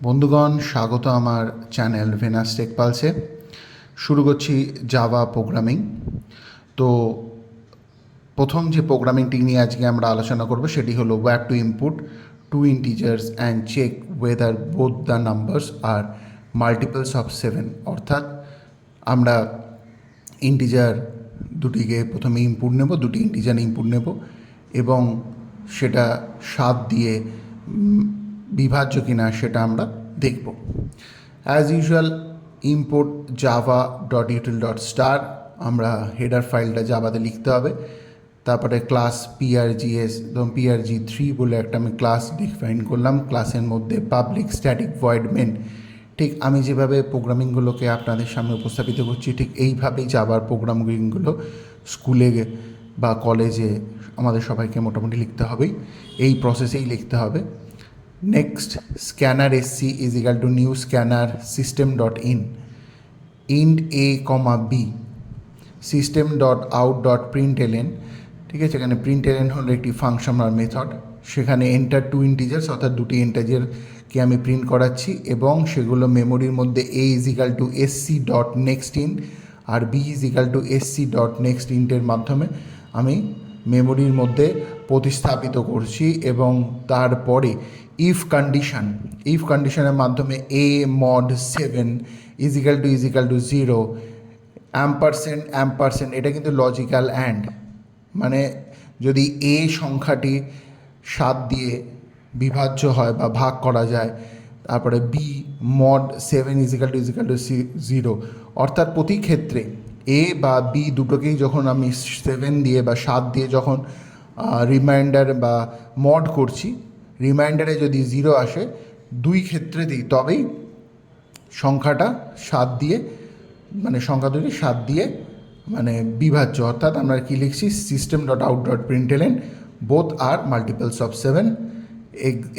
বন্ধুগণ, স্বাগত আমার চ্যানেল ভেনাস টেক পালসে। শুরু করছি জাভা প্রোগ্রামিং। তো প্রথম যে প্রোগ্রামিংটি নিয়ে আজকে আমরা আলোচনা করব সেটি হলো where to input two integers and check whether both the numbers are multiples of 7। অর্থাৎ আমরা ইন্টিজার দুটিকে প্রথমে ইনপুট নেব, দুটি ইন্টিজার ইনপুট নেব এবং সেটা 7 দিয়ে বিভাজ্য কিনা সেটা আমরা দেখব। As usual import Java dot util dot star, আমরা হেডার ফাইলটা জাভাতে লিখতে হবে। তারপরে ক্লাস PRGS এবং PRG3 বলে একটা আমি ক্লাস ডিফাইন করলাম। ক্লাসের মধ্যে পাবলিক স্ট্যাটিক ভয়েড মেন। ঠিক আমি যেভাবে প্রোগ্রামিংগুলোকে আপনাদের সামনে উপস্থাপিত করছি ঠিক এইভাবেই জাভার প্রোগ্রামিংগুলো স্কুলে বা কলেজে আমাদের সবাইকে মোটামুটি লিখতে হবেই, এই প্রসেসেই লিখতে হবে। Next, scanner SC is equal two new scanner system dot in int A, B system dot out dot প্রিন্টএলএন। ঠিক আছে, এখানে প্রিন্টএলএন হলো একটি ফাংশন আর মেথড। সেখানে এন্টার টু ইন্টিজার্স অর্থাৎ দুটি ইন্টিজারকে আমি প্রিন্ট করাচ্ছি এবং সেগুলো মেমোরির মধ্যে A is equal to SC dot nextInt আর B is equal to SC dot next ইন্টের মাধ্যমে আমি মেমোরির মধ্যে প্রতিস্থাপিত করছি। এবং তারপরে ইফ কন্ডিশনের মাধ্যমে A mod 7 is equal two 0 ampersand, এটা কিন্তু লজিক্যাল অ্যান্ড, মানে যদি A সংখ্যাটি 7 দিয়ে বিভাজ্য হয় বা ভাগ করা যায়, তারপরে B mod 7 is equal two 0, অর্থাৎ প্রতি ক্ষেত্রে A বা B দুটোকেই যখন আমি 7 দিয়ে বা 7 দিয়ে যখন রিমাইন্ডার বা মড করছি, রিমাইন্ডারে যদি 0 আসে দুই ক্ষেত্রে দিই তবেই সংখ্যাটা 7 দিয়ে, মানে সংখ্যা দুটি 7 দিয়ে মানে বিভাজ্য। অর্থাৎ আমরা কি লিখছি, system dot out dot println both are multiples of 7।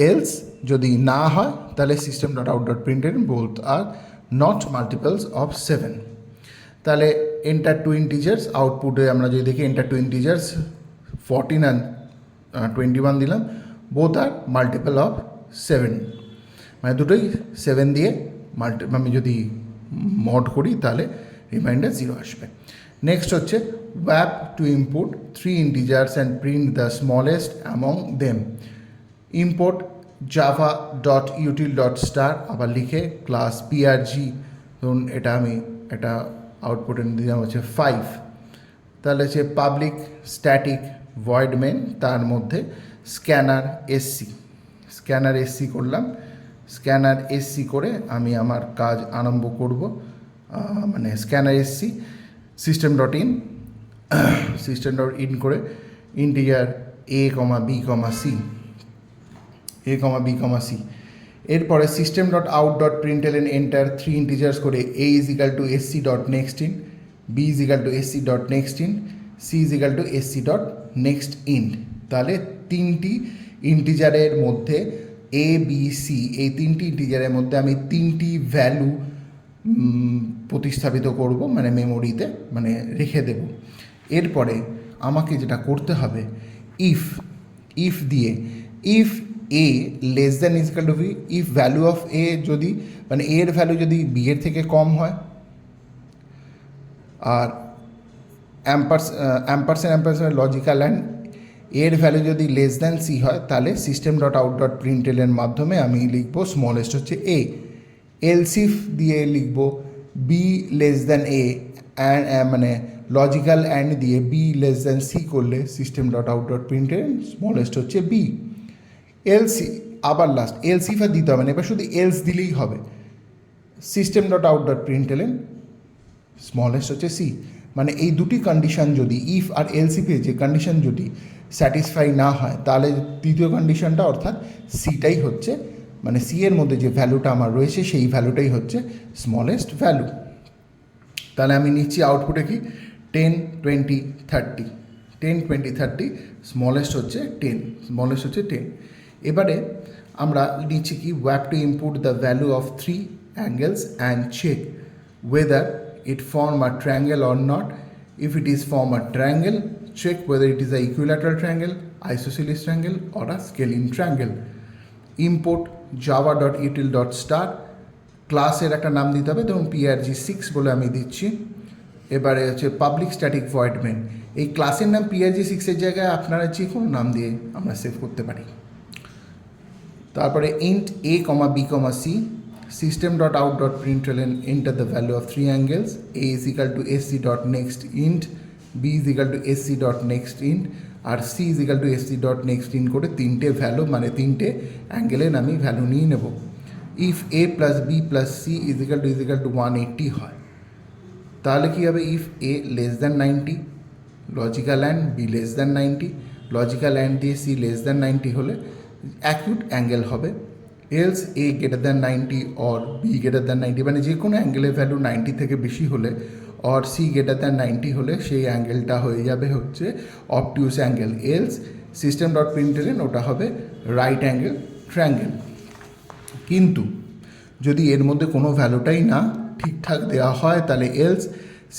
Else যদি না হয় তাহলে system dot out dot println both are not multiples of 7। তাহলে এন্টার টু ইন্টিজার্স, আউটপুটে আমরা যদি দেখি এন্টার টু ইন্টিজার্স 14 অ্যান্ড 21 দিলাম, বোথ আর মাল্টিপল অফ 7, মানে দুটোই 7 দিয়ে আমি যদি মড করি তাহলে রিমাইন্ডার 0 আসবে। নেক্সট হচ্ছে ওয়্যাপ to import 3 integers and print the smallest among them. Import Java dot util dot star, আবার লিখে ক্লাস PRG, ধরুন এটা আমি এটা আউটপুটে দিলাম হচ্ছে 5। তাহলে হচ্ছে পাবলিক স্ট্যাটিক ভয়েড মেন, তার মধ্যে স্ক্যানার SC করলাম। স্ক্যানার SC করে আমি আমার কাজ আরম্ভ করব, মানে scanner SC system dot in করে ইন্টিজার A, B, C, এরপরে system dot out dot প্রিন্টএলএন enter 3 integers করে A is equal to SC dot next in, B is equal to SC dot next in, C is equal to SC dot next in. তাহলে তিনটি ইন্টিজারের মধ্যে A, B, C, এই তিনটি ইন্টিজারের মধ্যে আমি তিনটি value প্রতিস্থাপিত করব, মানে মেমোরিতে মানে রেখে দেব। এরপরে আমাকে যেটা করতে হবে, ইফ দিয়ে if A less than is equal two B, if value of A যদি মানে A এর ভ্যালু যদি B এর থেকে কম হয়, আর অ্যাম্পারসেন্ট লজিক্যাল অ্যান্ড এর ভ্যালু যদি লেস দ্যান C হয় তাহলে সিস্টেম ডট আউট ডট প্রিন্টএলএন মাধ্যমে আমি লিখবো স্মলেস্ট হচ্ছে A। এলসিফ দিয়ে লিখব B লেস দ্যান A, মানে লজিক্যাল অ্যান্ড দিয়ে B লেস দ্যান C করলে system dot out dot প্রিন্টএলএন smallest হচ্ছে B। এলসি আবার লাস্ট এলসিফ আর দিতে হবে না, এবার শুধু এলস দিলেই হবে। System dot out dot প্রিন্টএলএন smallest হচ্ছে C। মানে এই দুটি কন্ডিশন যদি ইফ আর এলসিফে যে কন্ডিশন যদি স্যাটিসফাই না হয় তাহলে তৃতীয় কন্ডিশনটা অর্থাৎ সিটাই হচ্ছে, মানে সি এর মধ্যে যে ভ্যালুটা আমার রয়েছে সেই ভ্যালুটাই হচ্ছে স্মলেস্ট ভ্যালু। তাহলে আমি নিচ্ছি আউটপুটে কি 10, 20, 30, স্মলেস্ট হচ্ছে 10। এবারে আমরা নিচ্ছি কি ওয়্যাপ to input the value of 3 angles and check whether it form a triangle or not. If it is form a triangle, check whether it is a equilateral triangle, isosceles triangle or a scalene triangle. Import java.util.star, ক্লাসের একটা নাম দিতে হবে, ধরুন PRG6 বলে আমি দিচ্ছি। এবারে হচ্ছে পাবলিক স্ট্যাটিক ভয়েড মেন, এই ক্লাসের নাম PRG6-এর জায়গায় আপনারা যে কোনো নাম দিয়ে আমরা সেভ করতে পারি। তারপরে int a, b, c, system.out.println, enter the value of three angles, a is equal to sc.next int, b is equal to sc.next int, R c is equal to sc.next int করে তিনটে value মানে তিনটে অ্যাঙ্গেলের আমি value নিয়ে নেব। If a plus b plus c is equal to 180 হয়, তাহলে কী হবে? If a less than 90, logical and b less than 90, logical and দিয়ে c less than 90 হলে অ্যাকিউট অ্যাঙ্গেল হবে। Else a greater than 90 or b greater than 90, মানে যে কোনো অ্যাঙ্গেলের value 90 থেকে বেশি হলে or c greater than 90 হলে সেই অ্যাঙ্গেলটা হয়ে যাবে হচ্ছে অবটিউস অ্যাঙ্গেল। এলস system.println ওটা হবে রাইট অ্যাঙ্গেল ট্রায়াঙ্গেল। কিন্তু যদি এর মধ্যে কোনো ভ্যালুটাই না ঠিকঠাক দেওয়া হয় তাহলে এলস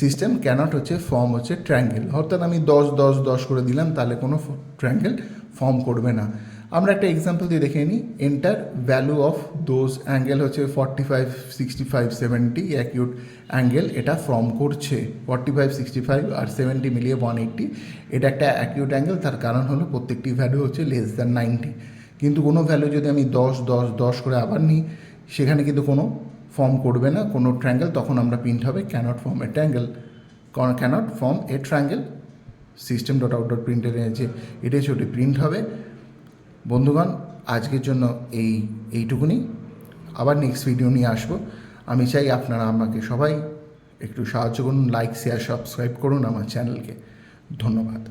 সিস্টেম ক্যানট হচ্ছে ফর্ম হচ্ছে ট্রায়াঙ্গেল। অর্থাৎ আমি 10 10 10 করে দিলাম, তাহলে কোনো ট্রায়াঙ্গেল ফর্ম করবে না। আমরা একটা এক্সাম্পল দিয়ে দেখে নিই। Enter value of those angle হচ্ছে 45, 65, 70 অ্যাকিউট অ্যাঙ্গেল এটা ফর্ম করছে। 45, 65 আর 70 মিলিয়ে 180, এটা একটা অ্যাকিউট অ্যাঙ্গেল। তার কারণ হলো প্রত্যেকটি ভ্যালু হচ্ছে লেস দ্যান 90। কিন্তু কোনো ভ্যালু যদি আমি 10 10 10 করে আবার নিই, সেখানে কিন্তু কোনো ফর্ম করবে না কোনো ট্রায়াঙ্গেল। তখন আমরা প্রিন্ট হবে cannot form a triangle, cannot form a triangle. system.out.println যে এটা ছোটো প্রিন্ট হবে। বন্ধুগণ, আজকের জন্য এইটুকুনি। আবার নেক্সট ভিডিও নিয়ে আসবো। আমি চাই আপনারা আমাকে সবাই একটু সাহায্য করুন, লাইক শেয়ার সাবস্ক্রাইব করুন আমার চ্যানেলকে। ধন্যবাদ।